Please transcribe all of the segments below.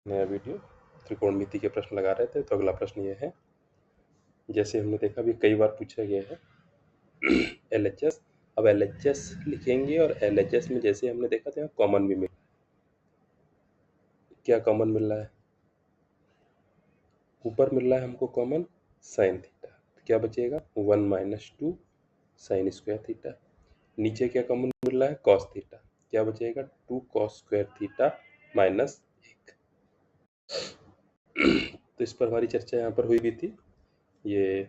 नया वीडियो त्रिकोणमिति के प्रश्न लगा रहे थे। तो अगला प्रश्न ये है, जैसे हमने देखा अभी कई बार पूछा गया है एलएचएस। अब एलएचएस लिखेंगे और एलएचएस में जैसे हमने देखा था कॉमन भी मिल रहा है। क्या कॉमन मिल रहा है? ऊपर मिल रहा है हमको कॉमन साइन थीटा, तो क्या बचेगा 1 माइनस 2 साइन स्क्वायर थीटा। नीचे क्या कॉमन मिल रहा है कॉस थीटा, क्या बचेगा 2 कॉस स्क्वायर थीटा माइनस 1। तो इस पर हमारी चर्चा यहाँ पर हुई भी थी। ये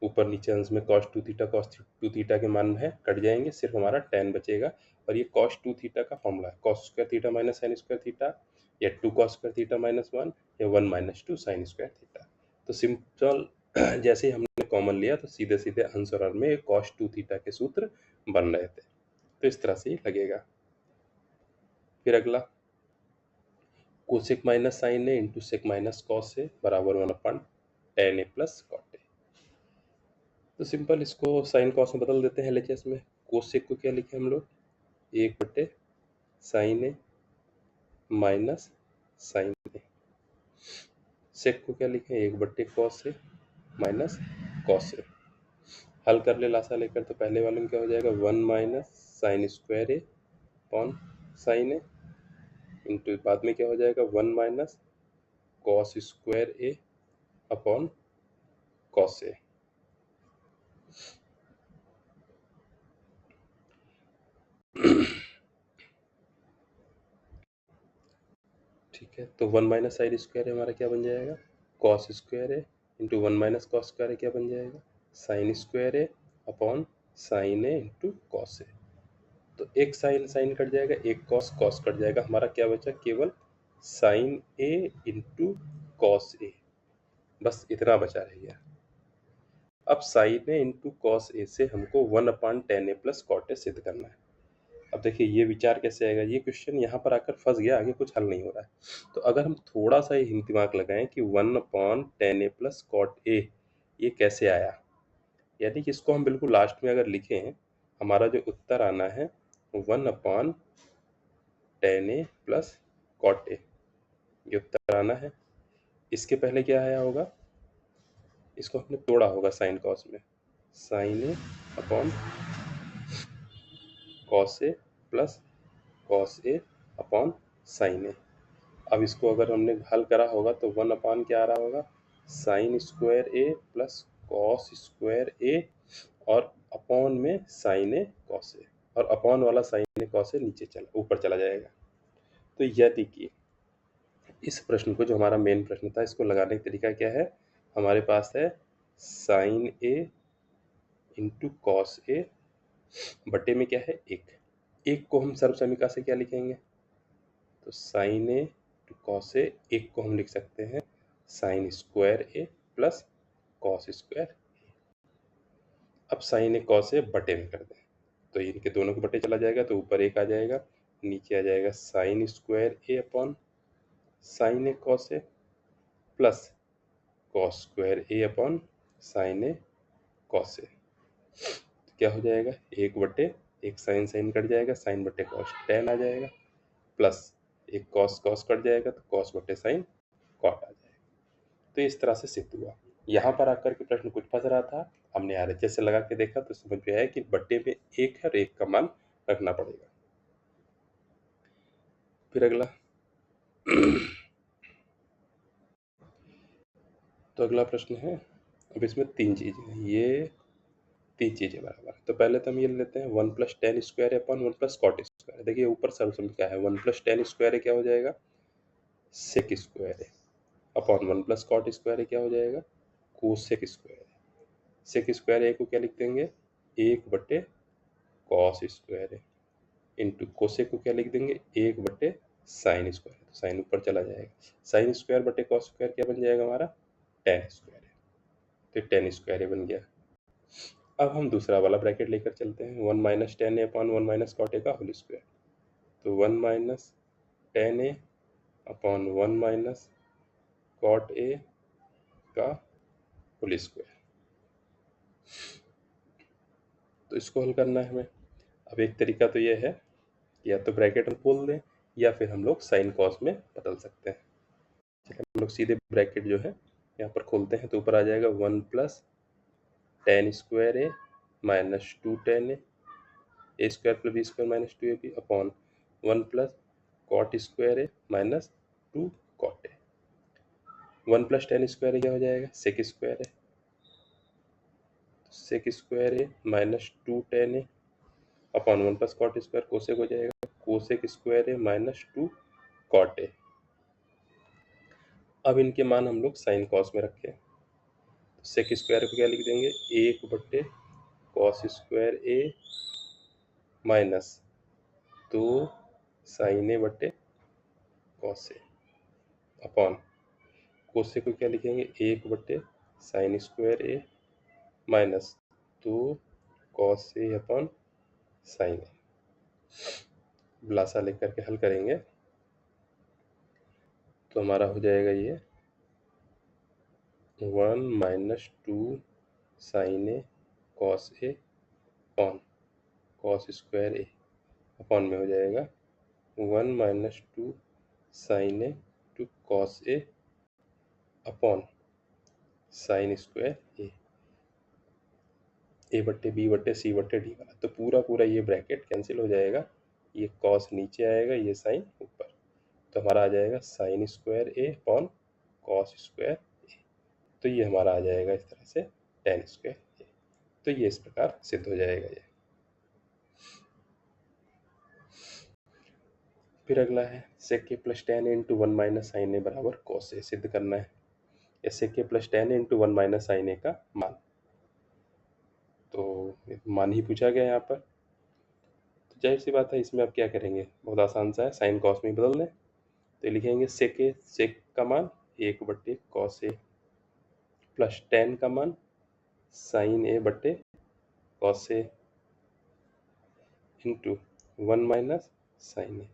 ऊपर नीचे अंश में cos 2 थीटा cos 2 थीटा के मान है कट जाएंगे, सिर्फ हमारा tan बचेगा। और ये cos 2 थीटा का फॉर्मूला है cos square theta minus sine square theta, या 2 cos स्क्वायर थीटा माइनस 1, या 1 माइनस 2 साइन स्क्वायर थीटा। तो सिंपल जैसे ही हमने कॉमन लिया तो सीधे सीधे अंश और हर में cos 2 थीटा के सूत्र बन रहे थे। तो इस तरह से ही लगेगा। फिर अगला cosec minus sine A into sec minus cos A बराबर 1/tan a plus cot A. तो सिंपल इसको साइन कॉस में बदल देते हैं एलएचएस में। कोसेक को क्या लिखे हम लोग 1/sin ए माइनस साइन ए। सेक को क्या लिखे 1/cos A minus cos A. हल कर ले लासा लेकर, तो पहले वाले में क्या हो जाएगा 1 minus sine square A upon sign A, into बाद में क्या हो जाएगा 1 minus cos square A upon cos ए। ठीक है, तो 1 माइनस साइन स्क्वायर है हमारा क्या बन जाएगा कॉस स्क्वायर है इंटू 1 माइनस कॉस स्क्वायर है क्या बन जाएगा साइन स्क्वायर है upon sine A into cos A. तो एक साइन साइन कट जाएगा, एक कॉस कॉस कट जाएगा, हमारा क्या बचा केवल sign A into cos A, बस इतना बचा रह गया। अब sign A into cos A से हमको 1/tan a plus cot A सिद्ध करना है। अब देखिए ये विचार कैसे आएगा, ये क्वेश्चन यहाँ पर आकर फंस गया, आगे कुछ हल नहीं हो रहा है। तो अगर हम थोड़ा सा ही दिमाग लगाएं कि 1/tan a plus cot A ये कैसे आया, यानी कि इसको हम बिल्कुल लास्ट में अगर लिखें, हमारा जो उत्तर आना है 1/tan a plus cot A, ये उत्तर आना है। इसके पहले क्या आया होगा, इसको हमने तोड़ा होगा साइन कॉस में, sign A upon cos A plus cos A upon sign ए। अब इसको अगर हमने हल करा होगा तो 1 क्या आ रहा होगा साइन स्क्वायर ए प्लस कॉस स्क्वायर ए, और अपॉन में साइन ए कॉस ए, और अपॉन वाला साइन ए कॉस ए नीचे चला ऊपर चला जाएगा। तो यदि कि इस प्रश्न को, जो हमारा मेन प्रश्न था, इसको लगाने का तरीका क्या है, हमारे पास है sign A into cos A बटे में क्या है एक को हम सर्वसमीका से क्या लिखेंगे, तो sign A to cos A, एक को हम लिख सकते हैं साइन स्क्वायर ए प्लस कॉस स्क्वायर। अब साइन ए कॉस ए बटे में कर दें, तो इनके दोनों के बटे चला जाएगा, तो ऊपर एक आ जाएगा, नीचे आ जाएगा sign square A upon sign A cos A plus cos square A upon sign A cos ए। तो क्या हो जाएगा एक बटे एक साइन साइन कट जाएगा, साइन बटे कॉस tan आ जाएगा, प्लस एक कॉस कॉस कट जाएगा, तो कॉस बटे साइन कॉट आ जाएगा। तो इस तरह से सिद्ध हुआ। यहाँ पर आकर के प्रश्न कुछ फंस रहा था, हमने आरएचएस से लगा के देखा तो समझ में आया कि बट्टे में एक है और एक का मान रखना पड़ेगा। फिर अगला तो अगला प्रश्न है, अब इसमें तीन चीजें हैं, ये तीन चीजें बराबर। तो पहले तो हम ये लेते हैं 1+tan square upon 1+cot square. देखिए ऊपर सर्वसम्मति है 1+tan स्क्वायर क्या हो जाएगा sec square upon 1+cot square क्या हो जाएगा कोसेक स्क्वायर। सेक स्क्वायर ए को क्या लिख देंगे 1/cos स्क्वायर इंटू कोसेक को क्या लिख देंगे 1/sin स्क्वायर, तो साइन ऊपर चला जाएगा, साइन स्क्वायर बटे कॉस स्क्वायर क्या बन जाएगा हमारा tan स्क्वायर, तो tan स्क्वायर बन गया। अब हम दूसरा वाला ब्रैकेट लेकर चलते हैं 1 minus tan a upon 1 minus cot a का होल स्क्वायर, तो 1 minus tan a upon 1 minus cot a का होल स्क्वायर। तो इसको हल करना है हमें। अब एक तरीका तो ये है, या तो ब्रैकेट हम खोल दें या फिर हम लोग साइन कॉस में बदल सकते हैं। हम लोग सीधे ब्रैकेट जो है यहाँ पर खोलते हैं, तो ऊपर आ जाएगा 1 plus tan square A minus 2 tan A square plus B square minus 2ab upon 1 plus cot square A minus 2 cot A. 1 plus tan square A क्या हो जाएगा, sec square A, sec square A minus 2 tan A upon 1 plus cot square cosec हो जाएगा, cosec square A minus 2 cot A. अब इनके मान हम लोग साइन कॉस में रखें, तो सेक स्क्वायर को क्या लिख देंगे, 1 cos square A minus 2 sine ए बटे कॉस ए अपॉन कोसेक को क्या लिखेंगे, 1 sign square A minus 2 cos A upon sign ए। ब्लासा लेकर के हल करेंगे तो हमारा हो जाएगा ये 1 minus 2 sine A cos A upon cos square A upon में हो जाएगा 1 minus 2 sine A to cos A upon sine square A बट्टे बी बट्टे सी बट्टे डी वाला, तो पूरा पूरा ये ब्रैकेट कैंसिल हो जाएगा, ये कॉस नीचे आएगा, ये साइन ऊपर, तो हमारा आ जाएगा sign square A upon cos square ए। तो ये हमारा आ जाएगा इस तरह से टेन स्क्वायर ए। तो ये इस प्रकार सिद्ध हो जाएगा ये। फिर अगला है sec A plus tan into 1 minus sine A बराबर कॉस ए सिद्ध करना है। या sec A plus tan into 1 minus sine A का मान, तो मान ही पूछा गया यहाँ पर, तो जाहिर सी बात है इसमें आप क्या करेंगे, बहुत आसान सा है, साइन कॉस में बदल दें, तो लिखेंगे सेक ए, सेक का मान 1 कॉस ए प्लस टेन का मान साइन ए बटे cos A into 1 minus sine ए।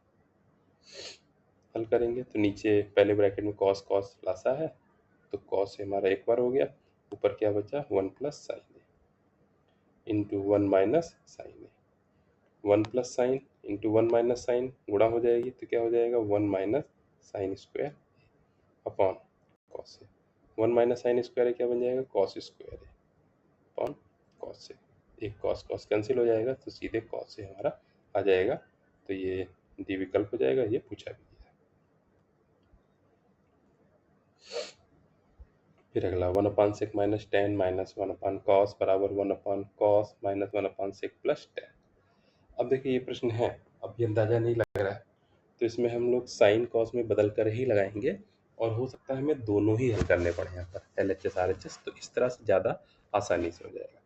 हल करेंगे तो नीचे पहले ब्रैकेट में कॉस कॉस लासा है, तो कॉस ए हमारा एक बार हो गया, ऊपर क्या बचा 1 plus sine A into 1 minus sine A, 1 plus sine into 1 minus sine गुणा हो जाएगी, तो क्या हो जाएगा 1 minus sine square upon cos A. 1 minus sine square क्या बन जाएगा, cos square A upon cos A. एक कॉस कॉस कैंसिल हो जाएगा, तो सीधे कॉस ए हमारा आ जाएगा, तो ये डी विकल्प हो जाएगा, ये पूछा भी गया। फिर अगला 1 upon sec minus tan minus 1 upon cos बराबर 1 upon cos minus 1 upon sec plus tan. अब देखिए ये प्रश्न है, अब ये अंदाजा नहीं लग रहा है, तो इसमें हम लोग साइन कॉस में बदल कर ही लगाएंगे, और हो सकता है हमें दोनों ही हल करने पड़े यहाँ पर LHS RHS, तो इस तरह से ज़्यादा आसानी से हो जाएगा।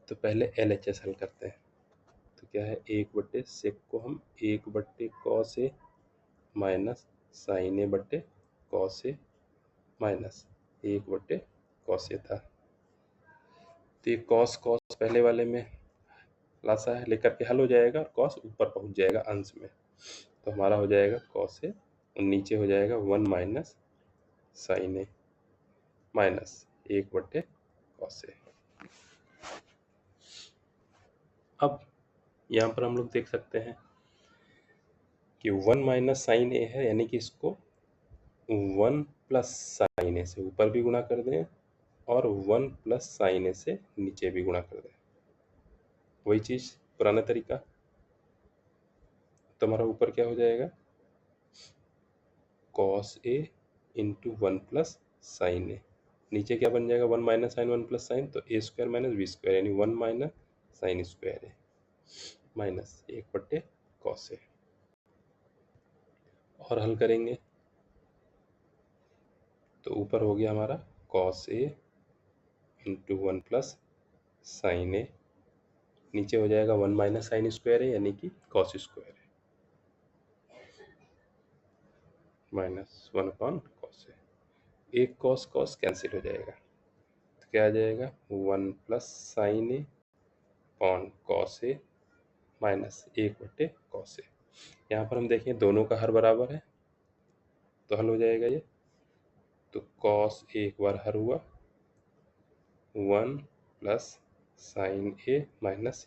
तो पहले LHS हल करते हैं, तो क्या है 1 सेक को हम 1 कॉस ए माइनस साइन ए बटे cos A minus 1 cos A था, तो ये कॉस कॉस पहले वाले में लासा है लेकर के हल हो जाएगा, और कॉस ऊपर पहुंच जाएगा अंश में, तो हमारा हो जाएगा कॉस ए और नीचे हो जाएगा 1 minus sine A minus 1 cos A. अब यहाँ पर हम लोग देख सकते हैं कि 1 माइनस साइन ए है, यानी कि इसको 1 प्लस साइन ए से ऊपर भी गुणा कर दें और 1 प्लस साइन ए से नीचे भी गुणा कर दें, वही चीज़ पुराना तरीका, तो हमारा ऊपर क्या हो जाएगा cos A into 1 plus sine ए, नीचे क्या बन जाएगा 1 माइनस साइन 1 प्लस साइन, तो ए स्क्वायर माइनस बी स्क्वायर, यानी 1 minus sine square A minus 1 cos A. और हल करेंगे तो ऊपर हो गया हमारा cos A into 1 plus sine ए, नीचे हो जाएगा 1 माइनस साइन स्क्वायर ए यानी कि cos square A minus 1 upon cos A. एक कॉस कॉस कैंसिल हो जाएगा, तो क्या आ जाएगा 1 plus sine A upon cos A minus 1 cos A. यहाँ पर हम देखें दोनों का हर बराबर है, तो हल हो जाएगा ये, तो कॉस ए एक बार हर हुआ 1 प्लस साइन ए माइनस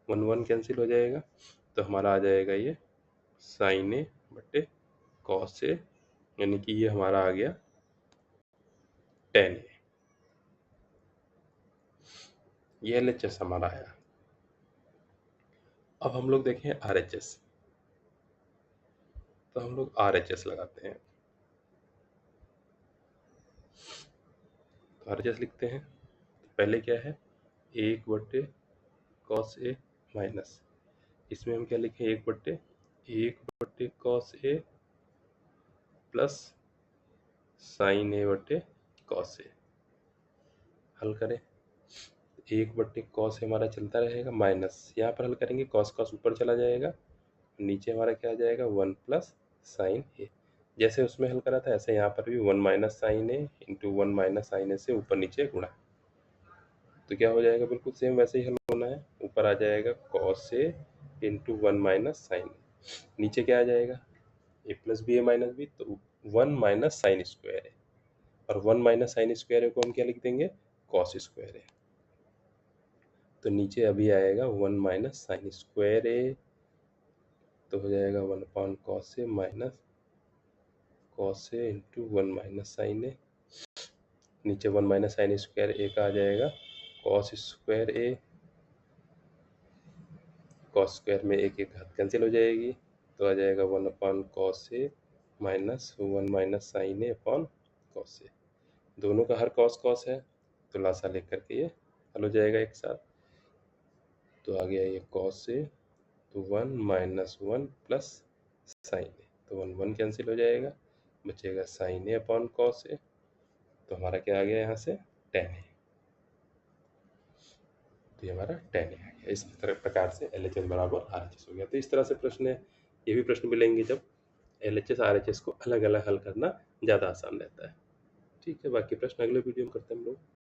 1 1 कैंसिल हो जाएगा, तो हमारा आ जाएगा ये साइन ए बटे कॉस ए यानी कि ये हमारा आ गया 10A। ये LHS हमारा आया। अब हम लोग देखें RHS, तो हम लोग RHS लगाते हैं। तो RHS लिखते हैं, तो पहले क्या है 1/cos A माइनस, इसमें हम क्या लिखें 1/cos A plus sin A/cos A। हल करें, 1/cos हमारा चलता रहेगा माइनस, यहाँ पर हल करेंगे cos ऊपर चला जाएगा, नीचे हमारा क्या आ जाएगा 1 प्लस साइन ए। जैसे उसमें हल करा था ऐसे यहाँ पर भी 1 minus sine A into 1 minus sine ए से ऊपर नीचे गुणा, तो क्या हो जाएगा बिल्कुल सेम वैसे ही हल होना है। ऊपर आ जाएगा cos ए इंटू 1 माइनस साइन ए, नीचे क्या आ जाएगा ए प्लस बी ए माइनस बी, तो 1 माइनस साइन स्क्वायर ए, और 1 माइनस साइन स्क्वायर ए को हम क्या लिख देंगे कॉस स्क्वायर ए। तो नीचे अभी आएगा 1 माइनस साइन स्क्वायर ए, तो हो जाएगा 1 upon cos A minus cos A into 1 minus sine ए, नीचे 1 माइनस साइन स्क्वायर ए का आ जाएगा कॉस स्क्वायर ए, कॉस स्क्वायर में एक एक घात कैंसिल हो जाएगी, तो आ जाएगा 1 अपॉन कॉस ए माइनस 1 माइनस साइन ए अपॉन कॉस ए। दोनों का हर कॉस कॉस है, तो लासा लेकर के ये हल हो जाएगा एक साथ। तो आ गया ये कॉस ए, तो 1 माइनस 1 प्लस साइन ए, तो 1 1 कैंसिल हो जाएगा, बचेगा साइन ए अपॉन कॉस ए, तो हमारा क्या आ गया यहाँ से 10 ए। तो ये हमारा 10 ए आ गया। इस प्रकार से LHS बराबर RHS हो गया। तो इस तरह से प्रश्न है, ये भी प्रश्न मिलेंगे जब LHS RHS को अलग अलग हल करना ज़्यादा आसान रहता है। ठीक है, बाकी प्रश्न अगले वीडियो में करते हैं हम लोग।